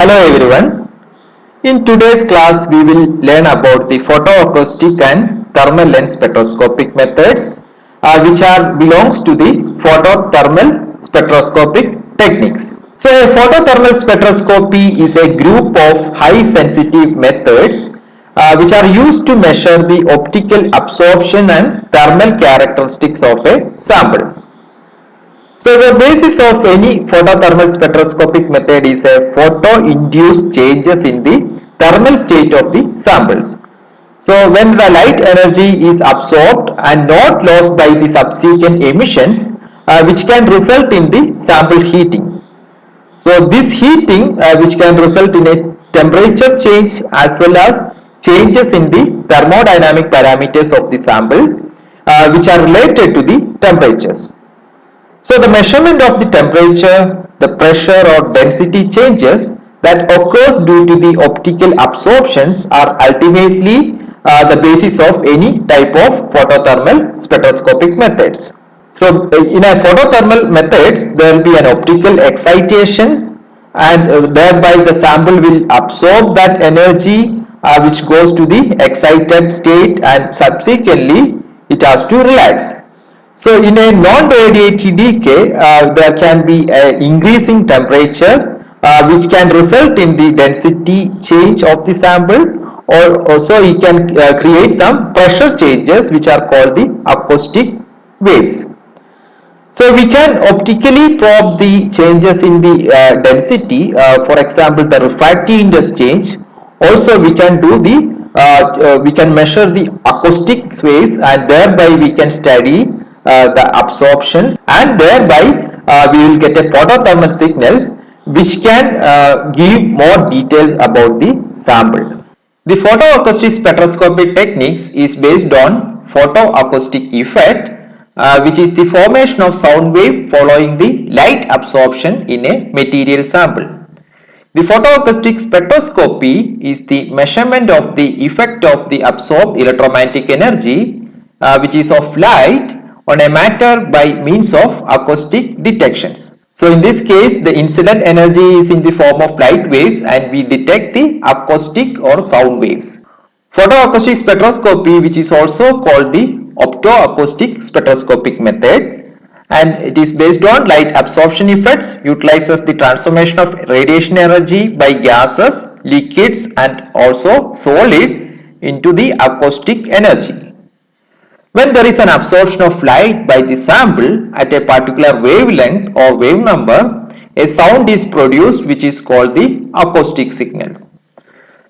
Hello everyone. In today's class we will learn about the photoacoustic and thermal lens spectroscopic methods which belongs to the photothermal spectroscopic techniques. So a photothermal spectroscopy is a group of high sensitive methods which are used to measure the optical absorption and thermal characteristics of a sample. So the basis of any photothermal spectroscopic method is a photo-induced changes in the thermal state of the samples. So when the light energy is absorbed and not lost by the subsequent emissions, which can result in the sample heating. So this heating which can result in a temperature change as well as changes in the thermodynamic parameters of the sample which are related to the temperatures. So the measurement of the temperature, the pressure or density changes that occurs due to the optical absorptions are ultimately the basis of any type of photothermal spectroscopic methods. So in a photothermal methods, there will be an optical excitations and thereby the sample will absorb that energy which goes to the excited state and subsequently it has to relax. So in a non-radiative decay, there can be an increasing temperatures which can result in the density change of the sample, or also you can create some pressure changes which are called the acoustic waves. So we can optically probe the changes in the density, for example the refractive index change. Also we can do the we can measure the acoustic waves and thereby we can study the absorptions and thereby we will get a photothermal signals which can give more details about the sample. The photoacoustic spectroscopy techniques is based on photoacoustic effect which is the formation of sound wave following the light absorption in a material sample. The photoacoustic spectroscopy is the measurement of the effect of the absorbed electromagnetic energy which is of light on a matter by means of acoustic detections. So in this case the incident energy is in the form of light waves and we detect the acoustic or sound waves. Photoacoustic spectroscopy, which is also called the optoacoustic spectroscopic method, and it is based on light absorption effects, utilizes the transformation of radiation energy by gases, liquids and also solid into the acoustic energy. When there is an absorption of light by the sample at a particular wavelength or wave number, a sound is produced which is called the acoustic signal.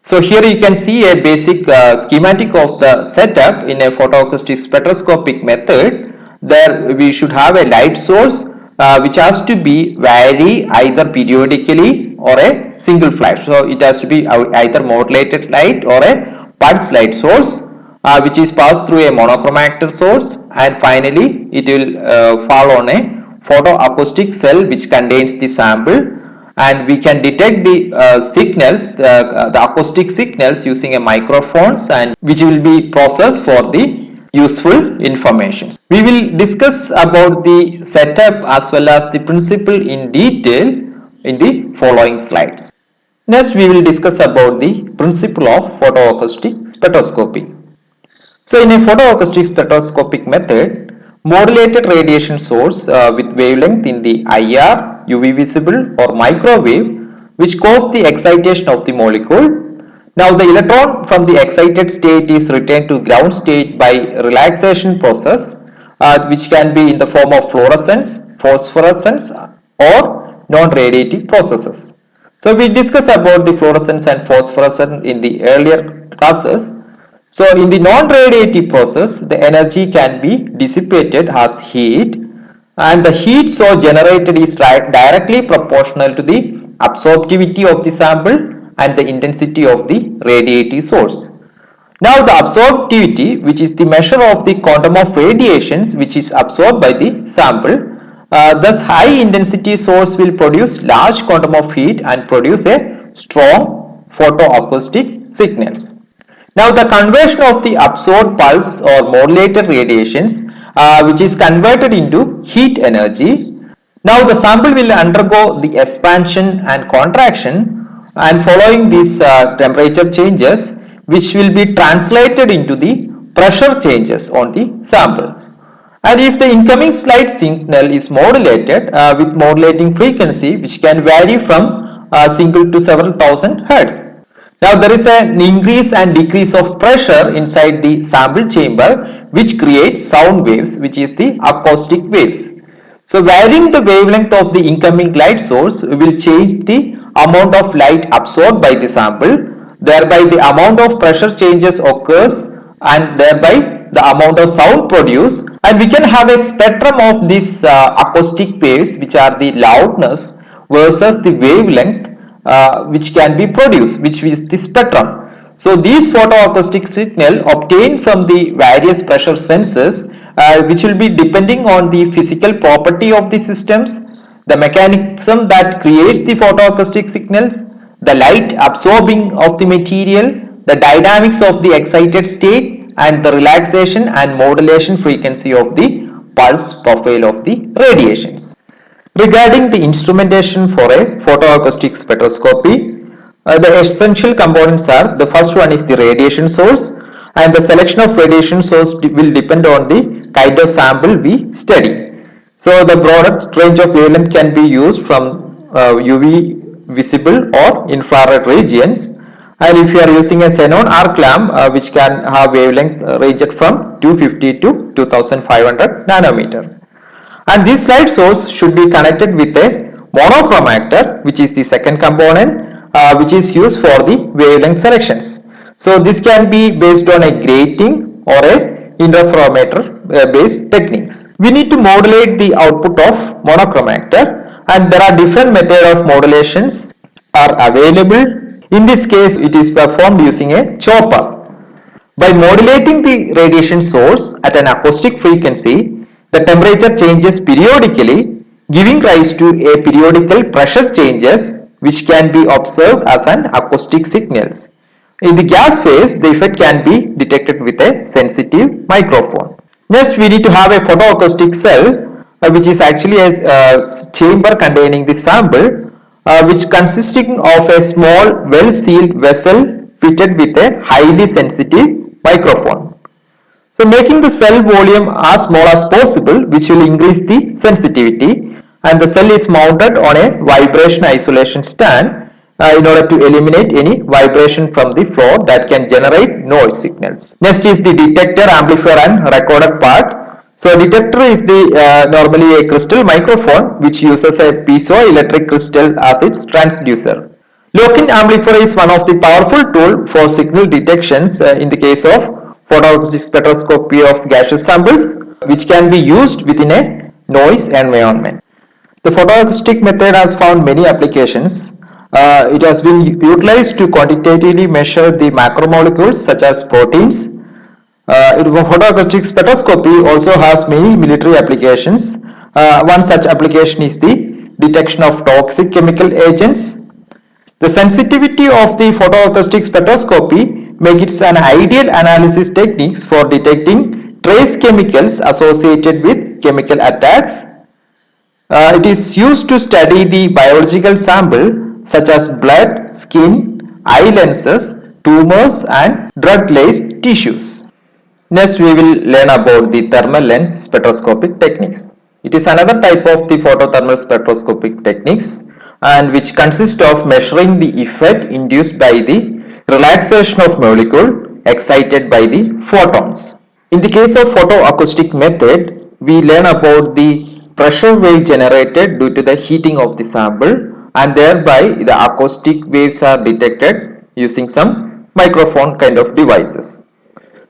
So here you can see a basic schematic of the setup in a photoacoustic spectroscopic method. There we should have a light source which has to be vary either periodically or a single flash. So it has to be either modulated light or a pulse light source which is passed through a monochromatic source, and finally it will fall on a photoacoustic cell which contains the sample, and we can detect the signals, the acoustic signals using a microphones, and which will be processed for the useful information. We will discuss about the setup as well as the principle in detail in the following slides. Next we will discuss about the principle of photoacoustic spectroscopy. So in a photoacoustic spectroscopic method, modulated radiation source with wavelength in the IR, UV visible or microwave which cause the excitation of the molecule. Now the electron from the excited state is returned to ground state by relaxation process which can be in the form of fluorescence, phosphorescence or non-radiative processes. So we discussed about the fluorescence and phosphorescence in the earlier classes. So in the non-radiative process, the energy can be dissipated as heat, and the heat so generated is directly proportional to the absorptivity of the sample and the intensity of the radiative source. Now the absorptivity, which is the measure of the quantum of radiations which is absorbed by the sample, thus high intensity source will produce large quantum of heat and produce a strong photoacoustic signals. Now the conversion of the absorbed pulse or modulated radiations which is converted into heat energy. Now the sample will undergo the expansion and contraction and following these temperature changes, which will be translated into the pressure changes on the samples. And if the incoming light signal is modulated with modulating frequency, which can vary from single to several thousand hertz. Now there is an increase and decrease of pressure inside the sample chamber, which creates sound waves, which is the acoustic waves. So varying the wavelength of the incoming light source will change the amount of light absorbed by the sample, thereby the amount of pressure changes occurs and thereby the amount of sound produced, and we can have a spectrum of these acoustic waves, which are the loudness versus the wavelength which can be produced, which is the spectrum. So these photoacoustic signal obtained from the various pressure sensors, which will be depending on the physical property of the systems, the mechanism that creates the photoacoustic signals, the light absorbing of the material, the dynamics of the excited state, and the relaxation and modulation frequency of the pulse profile of the radiations. Regarding the instrumentation for a photoacoustic spectroscopy, the essential components are: the first one is the radiation source, and the selection of radiation source will depend on the kind of sample we study. So the broadest range of wavelength can be used from UV visible or infrared regions, and if you are using a xenon arc lamp which can have wavelength ranged from 250 to 2500 nanometer. And this light source should be connected with a monochrome actor, which is the second component, which is used for the wavelength selections. So this can be based on a grating or a interferometer based techniques. We need to modulate the output of monochrome actor, and there are different methods of modulations are available. In this case, it is performed using a chopper. By modulating the radiation source at an acoustic frequency, the temperature changes periodically, giving rise to a periodical pressure changes, which can be observed as an acoustic signals. In the gas phase, the effect can be detected with a sensitive microphone. Next, we need to have a photoacoustic cell, which is actually a chamber containing the sample, which consisting of a small well-sealed vessel fitted with a highly sensitive microphone. So making the cell volume as small as possible, which will increase the sensitivity, and the cell is mounted on a vibration isolation stand in order to eliminate any vibration from the floor that can generate noise signals. Next is the detector, amplifier and recorder part. So detector is the normally a crystal microphone which uses a piezoelectric crystal as its transducer. Lock-in amplifier is one of the powerful tool for signal detections in the case of photoacoustic spectroscopy of gaseous samples, which can be used within a noise environment. The photoacoustic method has found many applications. It has been utilized to quantitatively measure the macromolecules such as proteins. Photoacoustic spectroscopy also has many military applications. One such application is the detection of toxic chemical agents. The sensitivity of the photoacoustic spectroscopy makes it an ideal analysis techniques for detecting trace chemicals associated with chemical attacks. It is used to study the biological sample such as blood, skin, eye lenses, tumors and drug-laced tissues. Next, we will learn about the thermal lens spectroscopic techniques. It is another type of the photothermal spectroscopic techniques, and which consists of measuring the effect induced by the relaxation of molecule excited by the photons. In the case of photoacoustic method, we learn about the pressure wave generated due to the heating of the sample, and thereby the acoustic waves are detected using some microphone kind of devices.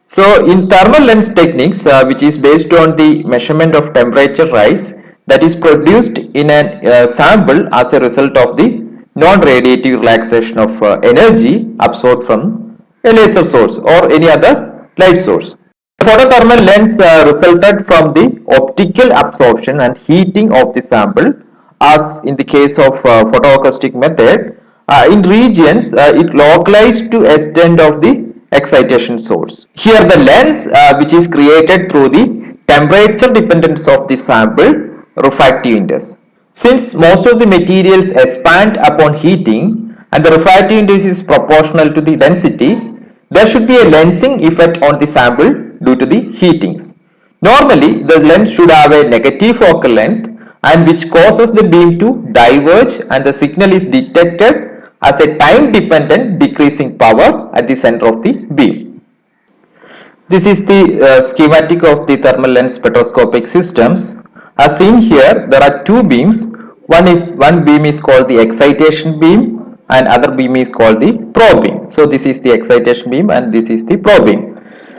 So in thermal lens techniques, which is based on the measurement of temperature rise that is produced in a sample as a result of the non-radiative relaxation of energy absorbed from a laser source or any other light source. The photothermal lens resulted from the optical absorption and heating of the sample, as in the case of photoacoustic method. In regions it localized to extent of the excitation source. Here the lens which is created through the temperature dependence of the sample refractive index. Since most of the materials expand upon heating, and the refractive index is proportional to the density, there should be a lensing effect on the sample due to the heatings. Normally, the lens should have a negative focal length and which causes the beam to diverge, and the signal is detected as a time dependent decreasing power at the center of the beam. This is the schematic of the thermal lens spectroscopic systems. As seen here, there are two beams. One beam is called the excitation beam and other beam is called the probe beam. So this is the excitation beam and this is the probe beam.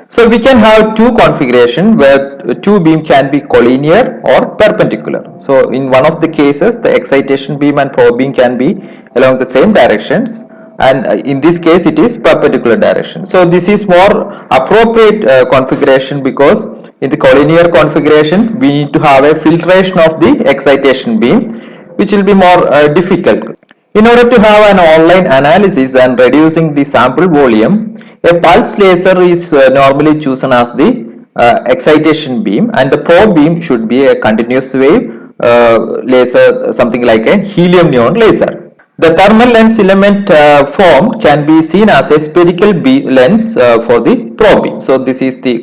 So we can have two configuration where two beam can be collinear or perpendicular. So in one of the cases, the excitation beam and probe beam can be along the same directions, and in this case it is perpendicular direction. So this is more appropriate configuration, because in the collinear configuration we need to have a filtration of the excitation beam, which will be more difficult. In order to have an online analysis and reducing the sample volume, a pulse laser is normally chosen as the excitation beam, and the probe beam should be a continuous wave laser, something like a helium neon laser. The thermal lens filament form can be seen as a spherical lens for the probe beam. So this is the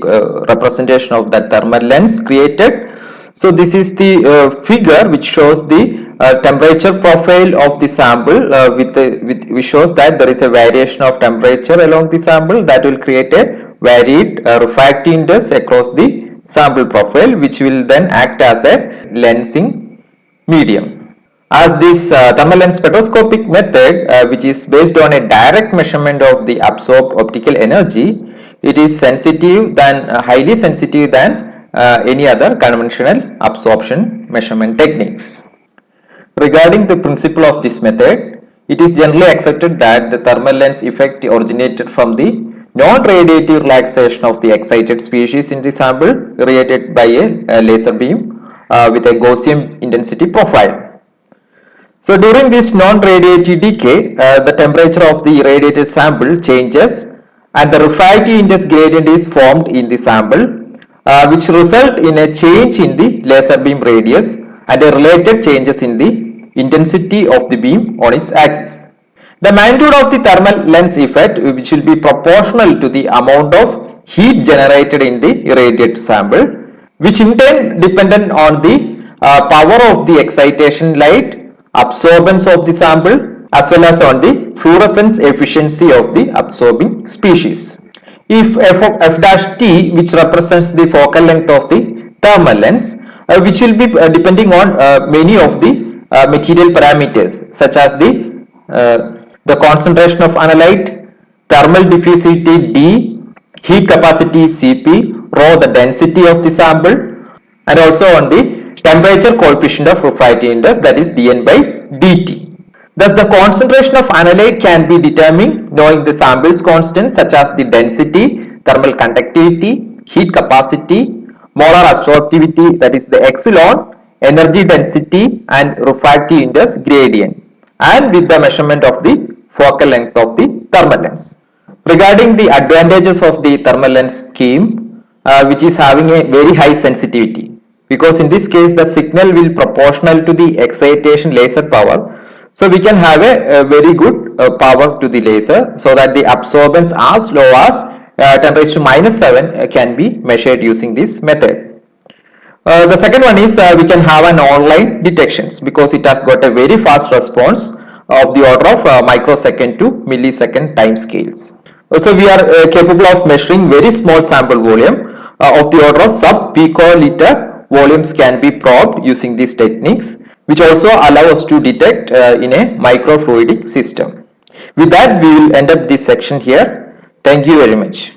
representation of that thermal lens created. So this is the figure which shows the temperature profile of the sample which shows that there is a variation of temperature along the sample that will create a varied refractive index across the sample profile, which will then act as a lensing medium. As this thermal lens spectroscopic method, which is based on a direct measurement of the absorbed optical energy, it is sensitive than highly sensitive than any other conventional absorption measurement techniques. Regarding the principle of this method, it is generally accepted that the thermal lens effect originated from the non-radiative relaxation of the excited species in the sample irradiated by a laser beam with a Gaussian intensity profile. So during this non-radiative decay, the temperature of the irradiated sample changes and the refractive index gradient is formed in the sample, which result in a change in the laser beam radius and a related changes in the intensity of the beam on its axis. The magnitude of the thermal lens effect, which will be proportional to the amount of heat generated in the irradiated sample, which in turn dependent on the power of the excitation light, absorbance of the sample, as well as on the fluorescence efficiency of the absorbing species. If f dash t, which represents the focal length of the thermal lens, which will be depending on many of the material parameters, such as the concentration of analyte, thermal diffusivity D, heat capacity Cp, rho the density of the sample, and also on the temperature coefficient of refractive index, that is dN by dt. Thus the concentration of analyte can be determined knowing the sample's constants such as the density, thermal conductivity, heat capacity, molar absorptivity, that is the epsilon, energy density and refractive index gradient, and with the measurement of the focal length of the thermal lens. Regarding the advantages of the thermal lens scheme, which is having a very high sensitivity, because in this case the signal will proportional to the excitation laser power. So we can have a very good power to the laser, so that the absorbance as low as 10 raised to minus 7 can be measured using this method. The second one is we can have an online detections, because it has got a very fast response of the order of microsecond to millisecond time scales. So we are capable of measuring very small sample volume of the order of sub picoliter volumes can be probed using these techniques, which also allow us to detect in a microfluidic system. With that, we will end up this section here. Thank you very much.